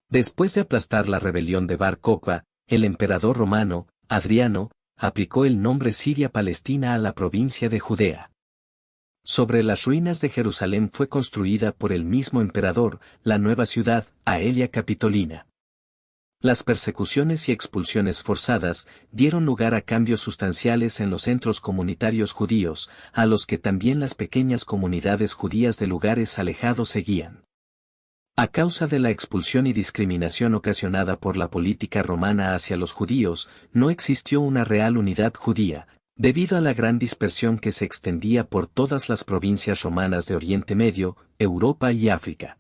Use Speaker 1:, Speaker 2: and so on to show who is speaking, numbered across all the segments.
Speaker 1: Después de aplastar la rebelión de Bar Kokhba, el emperador romano, Adriano, aplicó el nombre Siria-Palestina a la provincia de Judea. Sobre las ruinas de Jerusalén fue construida por el mismo emperador, la nueva ciudad, Aelia Capitolina. Las persecuciones y expulsiones forzadas dieron lugar a cambios sustanciales en los centros comunitarios judíos, a los que también las pequeñas comunidades judías de lugares alejados seguían. A causa de la expulsión y discriminación ocasionada por la política romana hacia los judíos, no existió una real unidad judía, debido a la gran dispersión que se extendía por todas las provincias romanas de Oriente Medio, Europa y África.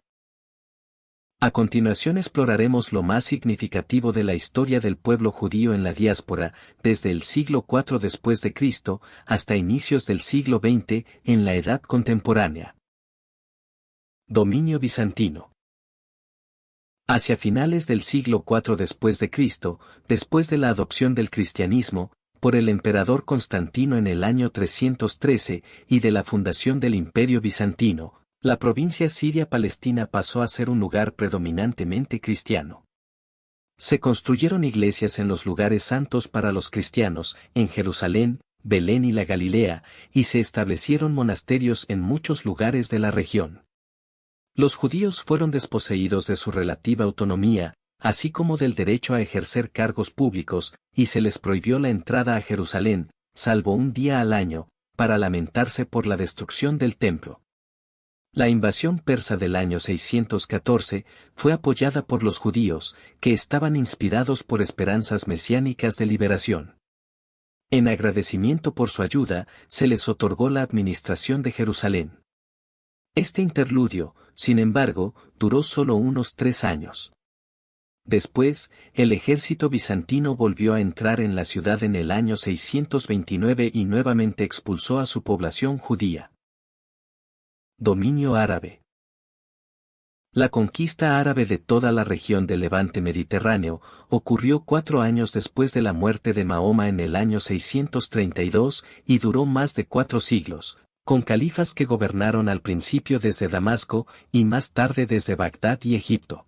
Speaker 1: A continuación exploraremos lo más significativo de la historia del pueblo judío en la diáspora, desde el siglo IV después de Cristo hasta inicios del siglo XX en la Edad Contemporánea. Dominio bizantino. Hacia finales del siglo IV después de Cristo, después de la adopción del cristianismo, por el emperador Constantino en el año 313 y de la fundación del Imperio Bizantino, la provincia siria-palestina pasó a ser un lugar predominantemente cristiano. Se construyeron iglesias en los lugares santos para los cristianos, en Jerusalén, Belén y la Galilea, y se establecieron monasterios en muchos lugares de la región. Los judíos fueron desposeídos de su relativa autonomía, así como del derecho a ejercer cargos públicos, y se les prohibió la entrada a Jerusalén, salvo un día al año, para lamentarse por la destrucción del templo. La invasión persa del año 614 fue apoyada por los judíos, que estaban inspirados por esperanzas mesiánicas de liberación. En agradecimiento por su ayuda, se les otorgó la administración de Jerusalén. Este interludio, sin embargo, duró solo unos 3 años. Después, el ejército bizantino volvió a entrar en la ciudad en el año 629 y nuevamente expulsó a su población judía. Dominio árabe. La conquista árabe de toda la región del Levante mediterráneo ocurrió 4 años después de la muerte de Mahoma en el año 632 y duró más de 4 siglos, con califas que gobernaron al principio desde Damasco y más tarde desde Bagdad y Egipto.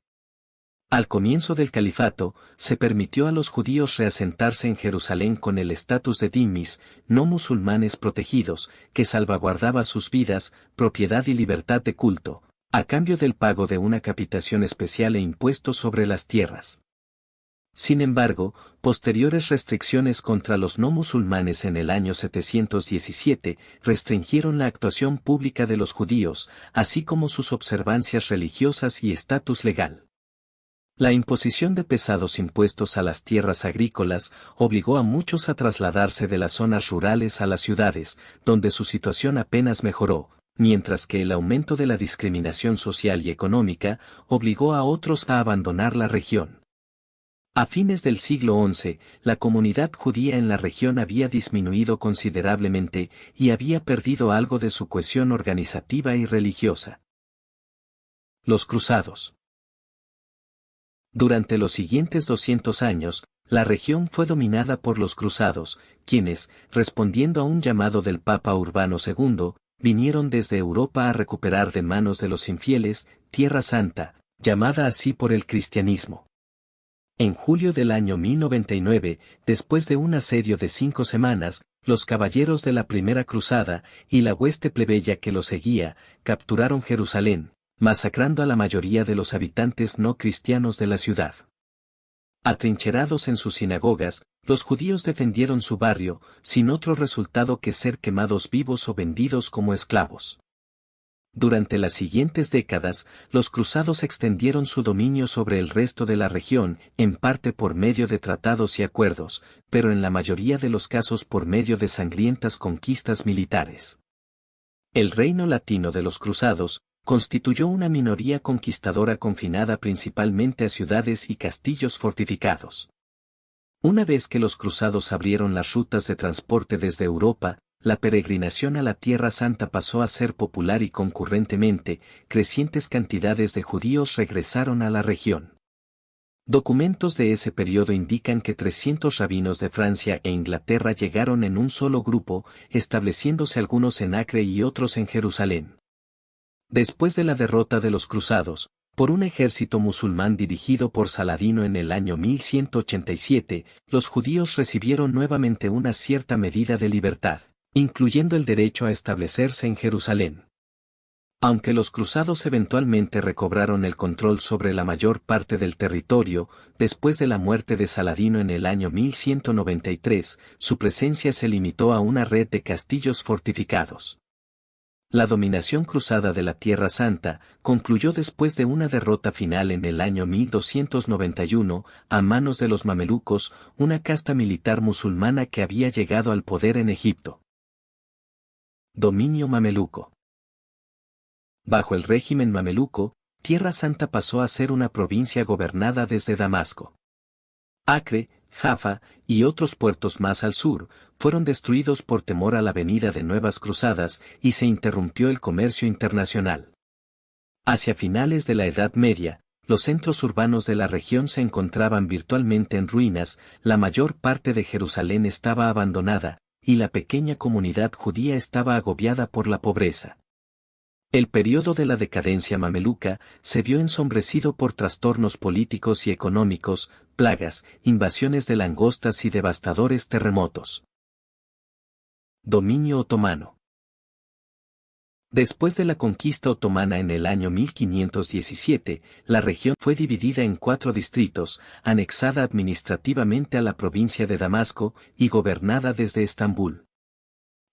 Speaker 1: Al comienzo del califato, se permitió a los judíos reasentarse en Jerusalén con el estatus de dhimmis, no musulmanes protegidos, que salvaguardaba sus vidas, propiedad y libertad de culto, a cambio del pago de una capitación especial e impuestos sobre las tierras. Sin embargo, posteriores restricciones contra los no musulmanes en el año 717 restringieron la actuación pública de los judíos, así como sus observancias religiosas y estatus legal. La imposición de pesados impuestos a las tierras agrícolas obligó a muchos a trasladarse de las zonas rurales a las ciudades, donde su situación apenas mejoró, mientras que el aumento de la discriminación social y económica obligó a otros a abandonar la región. A fines del siglo XI, la comunidad judía en la región había disminuido considerablemente y había perdido algo de su cohesión organizativa y religiosa. Los cruzados. Durante los siguientes 200 años, la región fue dominada por los cruzados, quienes, respondiendo a un llamado del Papa Urbano II, vinieron desde Europa a recuperar de manos de los infieles, Tierra Santa, llamada así por el cristianismo. En julio del año 1099, después de un asedio de 5 semanas, los caballeros de la Primera Cruzada, y la hueste plebeya que los seguía, capturaron Jerusalén, masacrando a la mayoría de los habitantes no cristianos de la ciudad. Atrincherados en sus sinagogas, los judíos defendieron su barrio, sin otro resultado que ser quemados vivos o vendidos como esclavos. Durante las siguientes décadas, los cruzados extendieron su dominio sobre el resto de la región, en parte por medio de tratados y acuerdos, pero en la mayoría de los casos por medio de sangrientas conquistas militares. El reino latino de los cruzados constituyó una minoría conquistadora confinada principalmente a ciudades y castillos fortificados. Una vez que los cruzados abrieron las rutas de transporte desde Europa, la peregrinación a la Tierra Santa pasó a ser popular y concurrentemente, crecientes cantidades de judíos regresaron a la región. Documentos de ese periodo indican que 300 rabinos de Francia e Inglaterra llegaron en un solo grupo, estableciéndose algunos en Acre y otros en Jerusalén. Después de la derrota de los cruzados, Por un ejército musulmán dirigido por Saladino en el año 1187, los judíos recibieron nuevamente una cierta medida de libertad, incluyendo el derecho a establecerse en Jerusalén. Aunque los cruzados eventualmente recobraron el control sobre la mayor parte del territorio, después de la muerte de Saladino en el año 1193, su presencia se limitó a una red de castillos fortificados. La dominación cruzada de la Tierra Santa concluyó después de una derrota final en el año 1291, a manos de los mamelucos, una casta militar musulmana que había llegado al poder en Egipto. Dominio mameluco. Bajo el régimen mameluco, Tierra Santa pasó a ser una provincia gobernada desde Damasco. Acre, Jaffa, y otros puertos más al sur, fueron destruidos por temor a la venida de nuevas cruzadas y se interrumpió el comercio internacional. Hacia finales de la Edad Media, los centros urbanos de la región se encontraban virtualmente en ruinas, la mayor parte de Jerusalén estaba abandonada, y la pequeña comunidad judía estaba agobiada por la pobreza. El periodo de la decadencia mameluca se vio ensombrecido por trastornos políticos y económicos, plagas, invasiones de langostas y devastadores terremotos. Dominio otomano. Después de la conquista otomana en el año 1517, la región fue dividida en 4 distritos, anexada administrativamente a la provincia de Damasco y gobernada desde Estambul.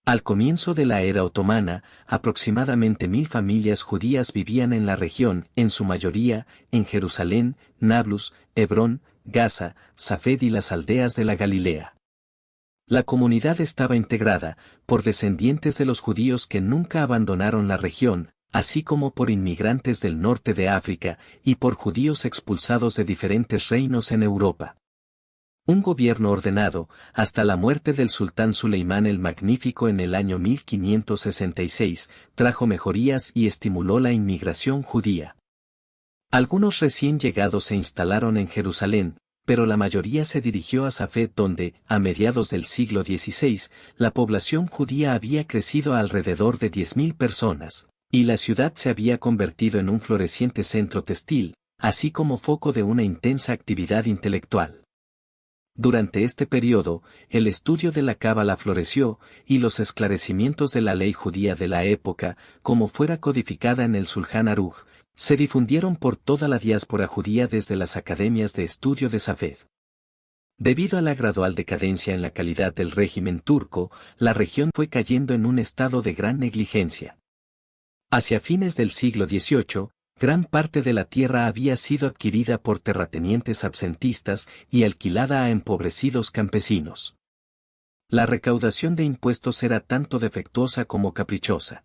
Speaker 1: Al comienzo de la era otomana, aproximadamente 1000 familias judías vivían en la región, en su mayoría, en Jerusalén, Nablus, Hebrón, Gaza, Safed y las aldeas de la Galilea. La comunidad estaba integrada por descendientes de los judíos que nunca abandonaron la región, así como por inmigrantes del norte de África y por judíos expulsados de diferentes reinos en Europa. Un gobierno ordenado, hasta la muerte del sultán Suleimán el Magnífico en el año 1566, trajo mejorías y estimuló la inmigración judía. Algunos recién llegados se instalaron en Jerusalén, pero la mayoría se dirigió a Safed donde, a mediados del siglo XVI, la población judía había crecido a alrededor de 10.000 personas, y la ciudad se había convertido en un floreciente centro textil, así como foco de una intensa actividad intelectual. Durante este periodo, el estudio de la cábala floreció, y los esclarecimientos de la ley judía de la época, como fuera codificada en el Shulchan Aruch, se difundieron por toda la diáspora judía desde las academias de estudio de Safed. Debido a la gradual decadencia en la calidad del régimen turco, la región fue cayendo en un estado de gran negligencia. Hacia fines del siglo XVIII, gran parte de la tierra había sido adquirida por terratenientes absentistas y alquilada a empobrecidos campesinos. La recaudación de impuestos era tanto defectuosa como caprichosa.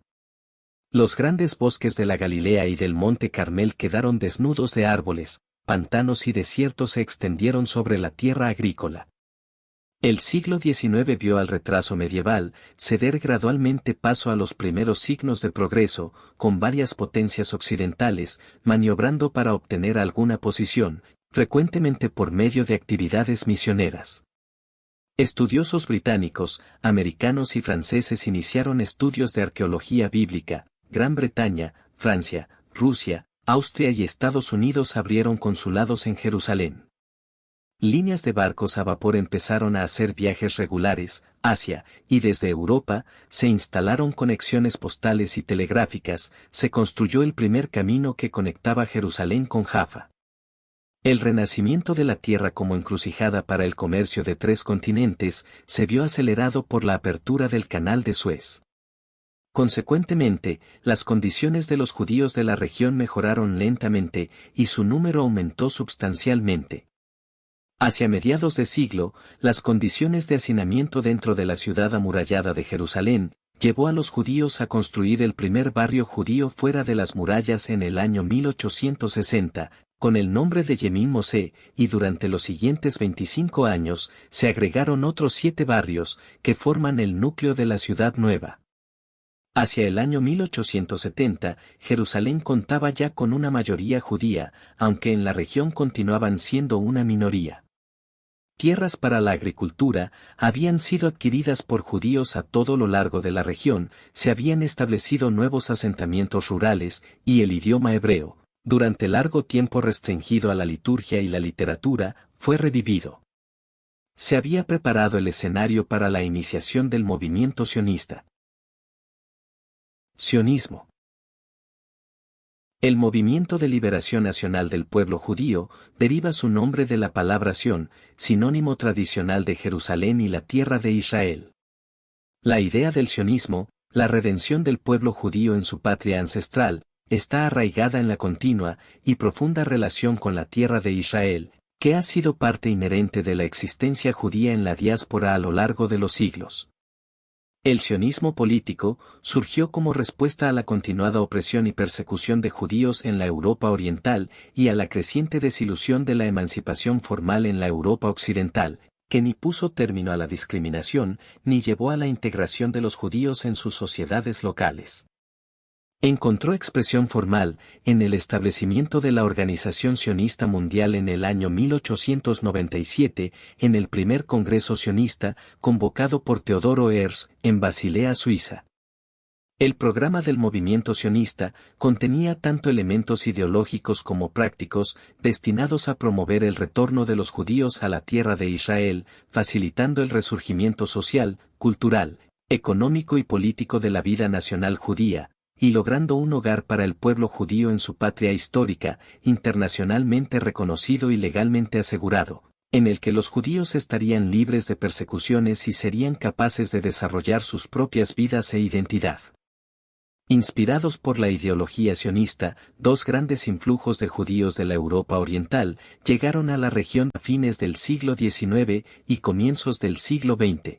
Speaker 1: Los grandes bosques de la Galilea y del Monte Carmel quedaron desnudos de árboles, pantanos y desiertos se extendieron sobre la tierra agrícola. El siglo XIX vio al retraso medieval ceder gradualmente paso a los primeros signos de progreso, con varias potencias occidentales, maniobrando para obtener alguna posición, frecuentemente por medio de actividades misioneras. Estudiosos británicos, americanos y franceses iniciaron estudios de arqueología bíblica. Gran Bretaña, Francia, Rusia, Austria y Estados Unidos abrieron consulados en Jerusalén. Líneas de barcos a vapor empezaron a hacer viajes regulares, Asia, y desde Europa, se instalaron conexiones postales y telegráficas, se construyó el primer camino que conectaba Jerusalén con Jaffa. El renacimiento de la tierra como encrucijada para el comercio de 3 continentes, se vio acelerado por la apertura del Canal de Suez. Consecuentemente, las condiciones de los judíos de la región mejoraron lentamente, y su número aumentó sustancialmente. Hacia mediados de siglo, las condiciones de hacinamiento dentro de la ciudad amurallada de Jerusalén, llevó a los judíos a construir el primer barrio judío fuera de las murallas en el año 1860, con el nombre de Yemim Mosé, y durante los siguientes 25 años, se agregaron otros 7 barrios, que forman el núcleo de la ciudad nueva. Hacia el año 1870, Jerusalén contaba ya con una mayoría judía, aunque en la región continuaban siendo una minoría. Tierras para la agricultura habían sido adquiridas por judíos a todo lo largo de la región, se habían establecido nuevos asentamientos rurales, y el idioma hebreo, Durante largo tiempo restringido a la liturgia y la literatura, fue revivido. Se había preparado el escenario para la iniciación del movimiento sionista. Sionismo. El Movimiento de Liberación Nacional del Pueblo Judío deriva su nombre de la palabra Sión, sinónimo tradicional de Jerusalén y la tierra de Israel. La idea del sionismo, la redención del pueblo judío en su patria ancestral, está arraigada en la continua y profunda relación con la tierra de Israel, que ha sido parte inherente de la existencia judía en la diáspora a lo largo de los siglos. El sionismo político surgió como respuesta a la continuada opresión y persecución de judíos en la Europa oriental y a la creciente desilusión de la emancipación formal en la Europa occidental, que ni puso término a la discriminación ni llevó a la integración de los judíos en sus sociedades locales. Encontró expresión formal en el establecimiento de la Organización Sionista Mundial en el año 1897, en el primer Congreso Sionista, convocado por Teodoro Herzl, en Basilea, Suiza. El programa del movimiento sionista contenía tanto elementos ideológicos como prácticos, destinados a promover el retorno de los judíos a la tierra de Israel, facilitando el resurgimiento social, cultural, económico y político de la vida nacional judía, y logrando un hogar para el pueblo judío en su patria histórica, internacionalmente reconocido y legalmente asegurado, en el que los judíos estarían libres de persecuciones y serían capaces de desarrollar sus propias vidas e identidad. Inspirados por la ideología sionista, dos grandes influjos de judíos de la Europa oriental llegaron a la región a fines del siglo XIX y comienzos del siglo XX.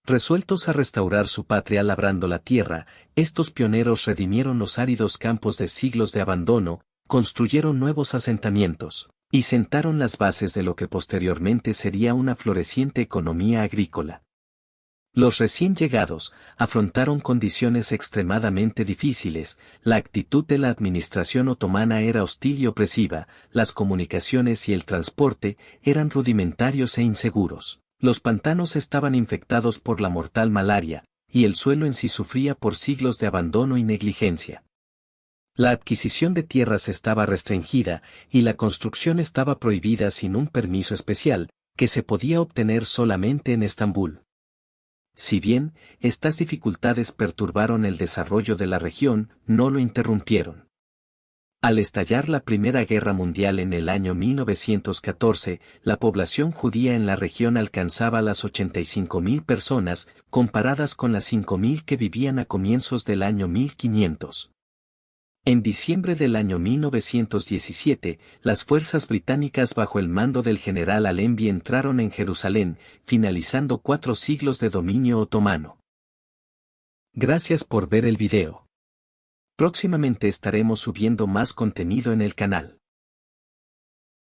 Speaker 1: Resueltos a restaurar su patria labrando la tierra, estos pioneros redimieron los áridos campos de siglos de abandono, construyeron nuevos asentamientos, y sentaron las bases de lo que posteriormente sería una floreciente economía agrícola. Los recién llegados afrontaron condiciones extremadamente difíciles, la actitud de la administración otomana era hostil y opresiva, las comunicaciones y el transporte eran rudimentarios e inseguros. Los pantanos estaban infectados por la mortal malaria, y el suelo en sí sufría por siglos de abandono y negligencia. La adquisición de tierras estaba restringida, y la construcción estaba prohibida sin un permiso especial, que se podía obtener solamente en Estambul. Si bien, estas dificultades perturbaron el desarrollo de la región, no lo interrumpieron. Al estallar la Primera Guerra Mundial en el año 1914, la población judía en la región alcanzaba las 85.000 personas, comparadas con las 5.000 que vivían a comienzos del año 1500. En diciembre del año 1917, las fuerzas británicas bajo el mando del general Allenby entraron en Jerusalén, finalizando 4 siglos de dominio otomano. Gracias por ver el video. Próximamente estaremos subiendo más contenido en el canal.